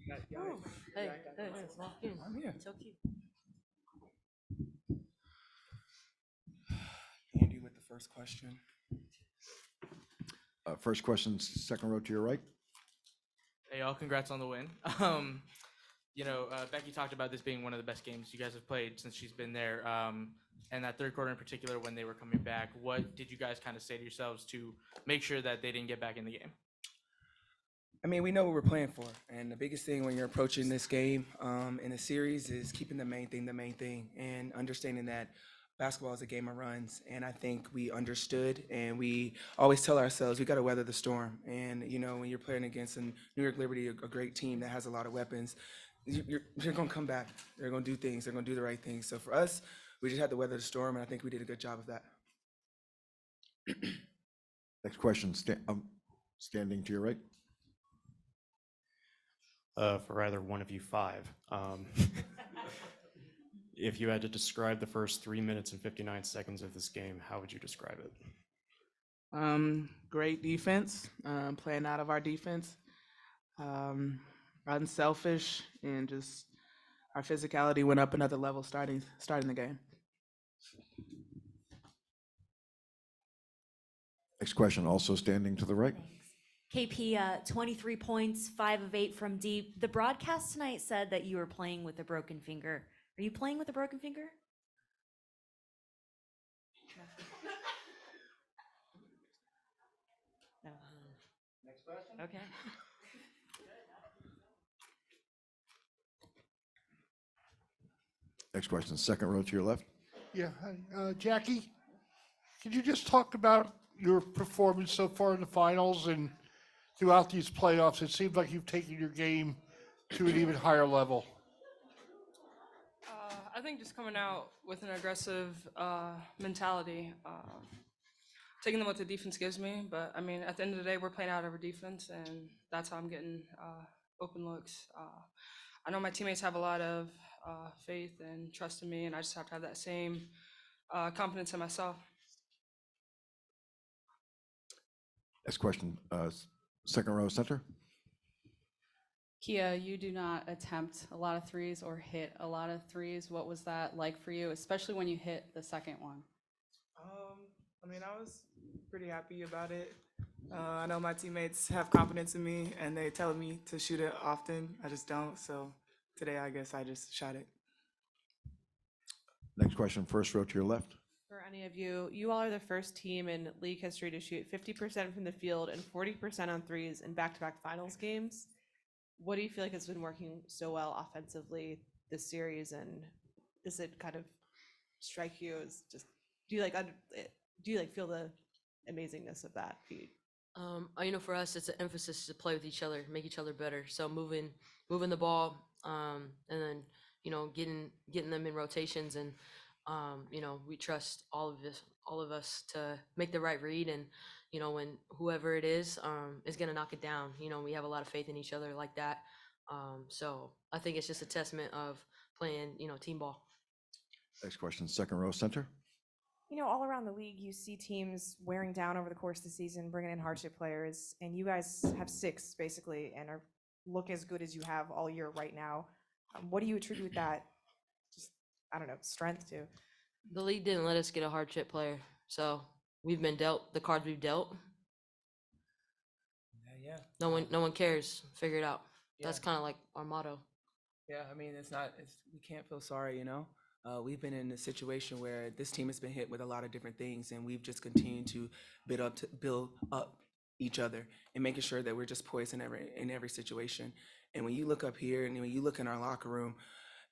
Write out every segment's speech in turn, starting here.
Oh, hey, it's locked in. I'm here. So cute. Andy with the first question. First question, second row to your right. Hey, y'all, congrats on the win. Becky talked about this being one of the best games you guys have played since she's been there. And that third quarter in particular, when they were coming back, what did you guys kind of say to yourselves to make sure that they didn't get back in the game? I mean, we know what we're playing for, and the biggest thing when you're approaching this game in a series is keeping the main thing, and understanding that basketball is a game of runs. And I think we understood, and we always tell ourselves we got to weather the storm. And when you're playing against a New York Liberty, a great team that has a lot of weapons, you're going to come back. They're going to do things. They're going to do the right things. So for us, we just had to weather the storm, and I think we did a good job of that. Next question, standing to your right. For either one of you five. If you had to describe the first 3 minutes and 59 seconds of this game, how would you describe it? Great defense, playing out of our defense, unselfish, and just our physicality went up another level starting the game. Next question, also standing to the right. KP, 23 points, 5 of 8 from deep. The broadcast tonight said that you were playing with a broken finger. Are you playing with a broken finger? No. Next question. Okay. Next question, second row to your left. Yeah, Jackie, could you just talk about your performance so far in the finals and throughout these playoffs? It seems like you've taken your game to an even higher level. I think just coming out with an aggressive mentality, taking them what the defense gives me. But I mean, at the end of the day, we're playing out of our defense, and that's how I'm getting open looks. I know my teammates have a lot of faith and trust in me, and I just have to have that same confidence in myself. Next question, second row center. Kiah, you do not attempt a lot of threes or hit a lot of threes. What was that like for you, especially when you hit the second one? I mean, I was pretty happy about it. I know my teammates have confidence in me, and they tell me to shoot it often. I just don't. So today, I guess I just shot it. Next question, first row to your left. For any of you, you all are the first team in league history to shoot 50% from the field and 40% on threes in back-to-back finals games. What do you feel like has been working so well offensively this series, and does it kind of strike you as just do you feel the amazingness of that feat? For us, it's an emphasis to play with each other, make each other better. So moving the ball, and then getting them in rotations, and we trust all of us to make the right read, and when whoever it is gonna knock it down. We have a lot of faith in each other like that. So I think it's just a testament of playing team ball. Next question, second row center. All around the league, you see teams wearing down over the course of the season, bringing in hardship players, and you guys have 6 basically, and look as good as you have all year right now. What do you attribute that, just, I don't know, strength to? The league didn't let us get a hardship player, so we've been dealt the cards we've dealt. Yeah. No one cares. Figure it out. Yeah. That's kind of like our motto. Yeah, I mean, we can't feel sorry, We've been in a situation where this team has been hit with a lot of different things, and we've just continued to build up each other and making sure that we're just poised in every situation. And when you look up here and when you look in our locker room,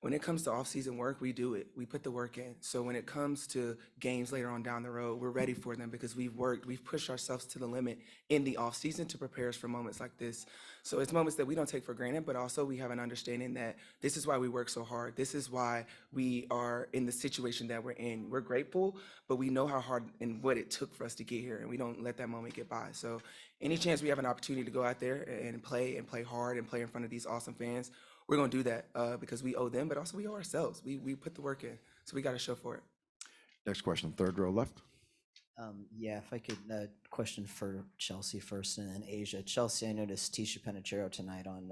when it comes to off-season work, we do it. We put the work in. So when it comes to games later on down the road, we're ready for them because we've pushed ourselves to the limit in the off-season to prepare us for moments like this. So it's moments that we don't take for granted, but also we have an understanding that this is why we work so hard. This is why we are in the situation that we're in. We're grateful, but we know how hard and what it took for us to get here, and we don't let that moment get by. So any chance we have an opportunity to go out there and play hard and play in front of these awesome fans, we're going to do that because we owe them, but also we owe ourselves. We put the work in, so we got to show for it. Next question, third row left. Yeah, if I could, question for Chelsea first and then Asia. Chelsea, I noticed Tisha Penichero tonight on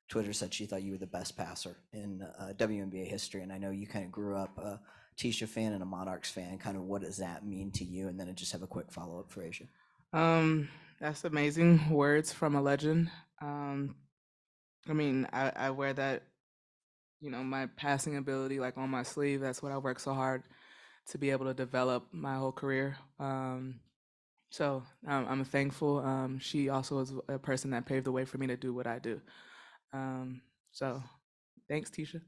Twitter said she thought you were the best passer in WNBA history, and I know you kind of grew up a Tisha fan and a Monarchs fan. Kind of what does that mean to you? And then I just have a quick follow up for Asia. That's amazing words from a legend. I mean, I wear that, my passing ability like on my sleeve. That's what I worked so hard to be able to develop my whole career. So I'm thankful. She also was a person that paved the way for me to do what I do. So thanks, Tisha.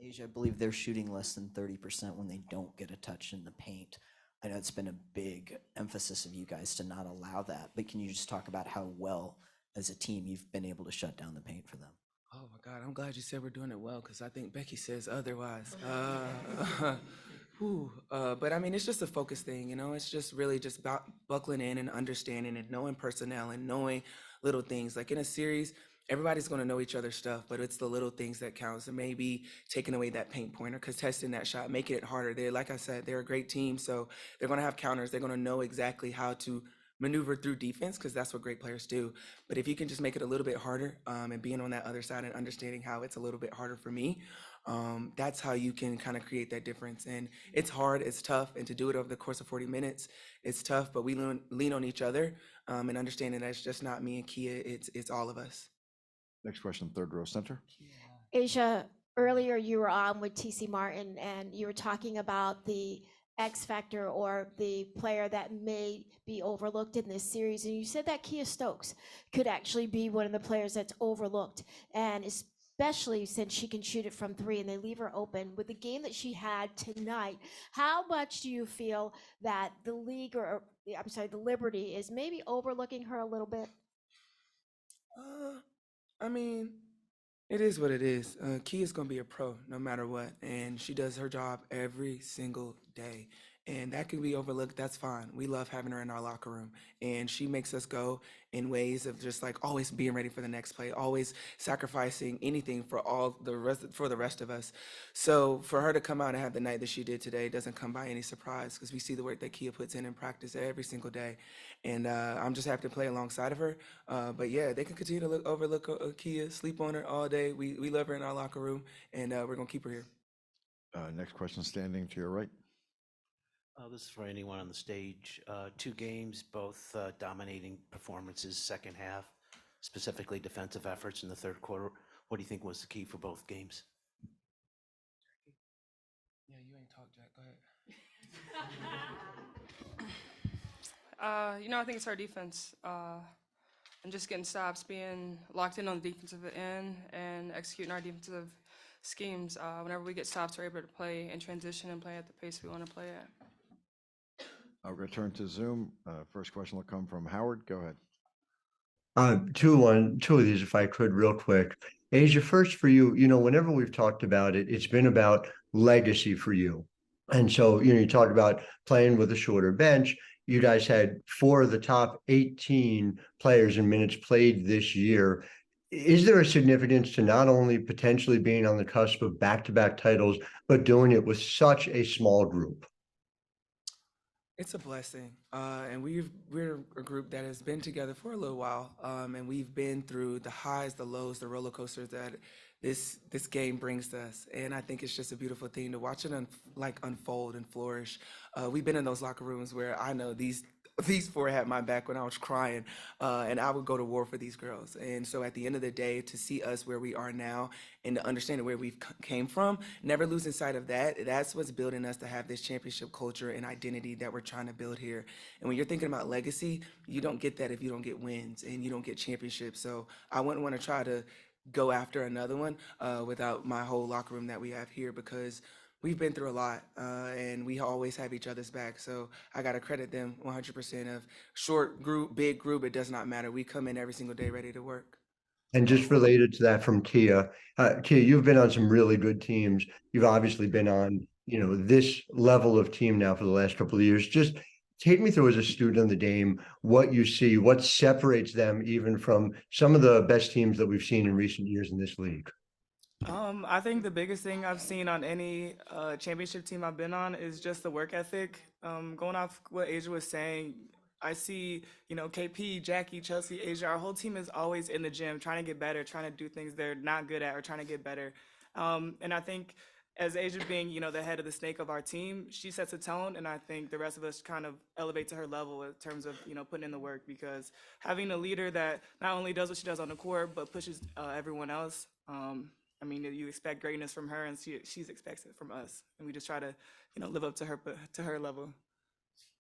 Asia, I believe they're shooting less than 30% when they don't get a touch in the paint. I know it's been a big emphasis of you guys to not allow that, but can you just talk about how well, as a team, you've been able to shut down the paint for them? Oh my God, I'm glad you said we're doing it well because I think Becky says otherwise. But I mean, it's just a focus thing, It's just really just about buckling in and understanding and knowing personnel and knowing little things. Like in a series, everybody's going to know each other's stuff, but it's the little things that counts. And maybe taking away that paint pointer, contesting that shot, making it harder. Like I said, they're a great team, so they're going to have counters. They're going to know exactly how to maneuver through defense because that's what great players do. But if you can just make it a little bit harder, and being on that other side and understanding how it's a little bit harder for me, that's how you can kind of create that difference. And it's hard, it's tough, and to do it over the course of 40 minutes, it's tough. But we lean on each other, and understanding that it's just not me and Kiah, it's all of us. Next question, third row center. Asia, earlier you were on with TC Martin and you were talking about the X factor or the player that may be overlooked in this series. And you said that Kiah Stokes could actually be one of the players that's overlooked. And especially since she can shoot it from three and they leave her open. With the game that she had tonight, how much do you feel that the league or the Liberty is maybe overlooking her a little bit? I mean, it is what it is. Kia's gonna be a pro no matter what, and she does her job every single day. And that can be overlooked. That's fine. We love having her in our locker room, and she makes us go in ways of just like always being ready for the next play, always sacrificing anything for the rest of us. So for her to come out and have the night that she did today doesn't come by any surprise because we see the work that Kiah puts in practice every single day, and I'm just happy to play alongside of her. But yeah, they can continue to overlook Kiah, sleep on her all day. We love her in our locker room, and we're gonna keep her here. Next question, standing to your right. This is for anyone on the stage. 2 games, both dominating performances, second half, specifically defensive efforts in the third quarter. What do you think was the key for both games? Yeah, you ain't talk, Jack. Go ahead. I think it's our defense and just getting stops, being locked in on the defensive end and executing our defensive schemes. Whenever we get stops, we're able to play in transition and play at the pace we want to play at. I'll return to Zoom. First question will come from Howard. Go ahead. Two of these, if I could, real quick. Asia, first for you, whenever we've talked about it, it's been about legacy for you. And so, you talked about playing with a shorter bench. You guys had 4 of the top 18 players in minutes played this year. Is there a significance to not only potentially being on the cusp of back-to-back titles, but doing it with such a small group? It's a blessing, and we're a group that has been together for a little while, and we've been through the highs, the lows, the roller coasters that this game brings to us. And I think it's just a beautiful thing to watch it unfold and flourish. We've been in those locker rooms where I know these 4 had my back when I was crying, and I would go to war for these girls. And so at the end of the day, to see us where we are now and to understand where we've came from, never losing sight of that, that's what's building us to have this championship culture and identity that we're trying to build here. And when you're thinking about legacy, you don't get that if you don't get wins and you don't get championships. So I wouldn't want to try to go after another one without my whole locker room that we have here, because we've been through a lot, and we always have each other's back. So I got to credit them 100%. Of short group, big group, it does not matter. We come in every single day ready to work. And just related to that from Kiah, you've been on some really good teams. You've obviously been on, this level of team now for the last couple of years. Just take me through, as a student of the game, what you see, what separates them even from some of the best teams that we've seen in recent years in this league. I think the biggest thing I've seen on any championship team I've been on is just the work ethic. Going off what Asia was saying, I see, you know, KP, Jackie, Chelsea, Asia, our whole team is always in the gym trying to get better, trying to do things they're not good at or trying to get better. And I think as Asia being, you know, the head of the snake of our team, she sets a tone, and I think the rest of us kind of elevate to her level in terms of, you know, putting in the work, because having a leader that not only does what she does on the court, but pushes everyone else, I mean, you expect greatness from her, and she expects it from us, and we just try to, you know, live up to her level.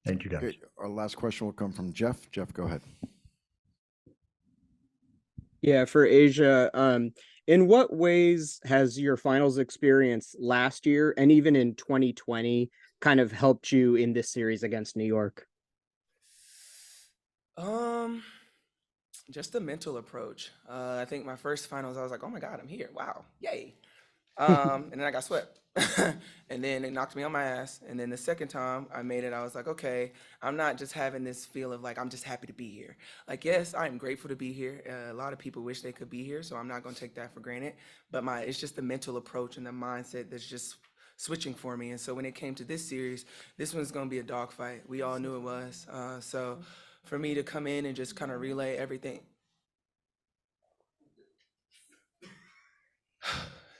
Thank you, guys. Okay, our last question will come from Jeff. Jeff, go ahead. Yeah, for Asia, in what ways has your finals experience last year and even in 2020 kind of helped you in this series against New York? Just the mental approach. I think my first finals, I was like, oh my God, I'm here. Wow, yay. And then I got swept. And then it knocked me on my ass. And then the second time I made it, I was like, okay, I'm not just having this feel of like, I'm just happy to be here. Like, yes, I'm grateful to be here. A lot of people wish they could be here, so I'm not gonna take that for granted. But it's just the mental approach and the mindset that's just switching for me. And so when it came to this series, this one's gonna be a dogfight. We all knew it was. So for me to come in and just kind of relay everything.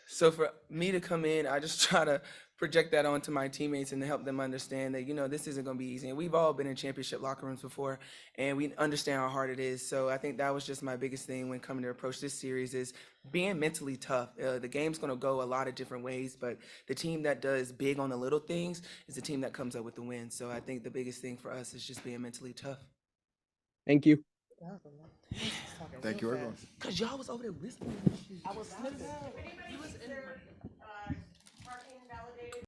So for me to come in, I just try to project that onto my teammates and to help them understand that, you know, this isn't going to be easy. And we've all been in championship locker rooms before, and we understand how hard it is. So I think that was just my biggest thing when coming to approach this series is being mentally tough. The game's going to go a lot of different ways, but the team that does big on the little things is the team that comes up with the win. So I think the biggest thing for us is just being mentally tough. Thank you. Thank you, everyone. Because y'all was over there whispering. I was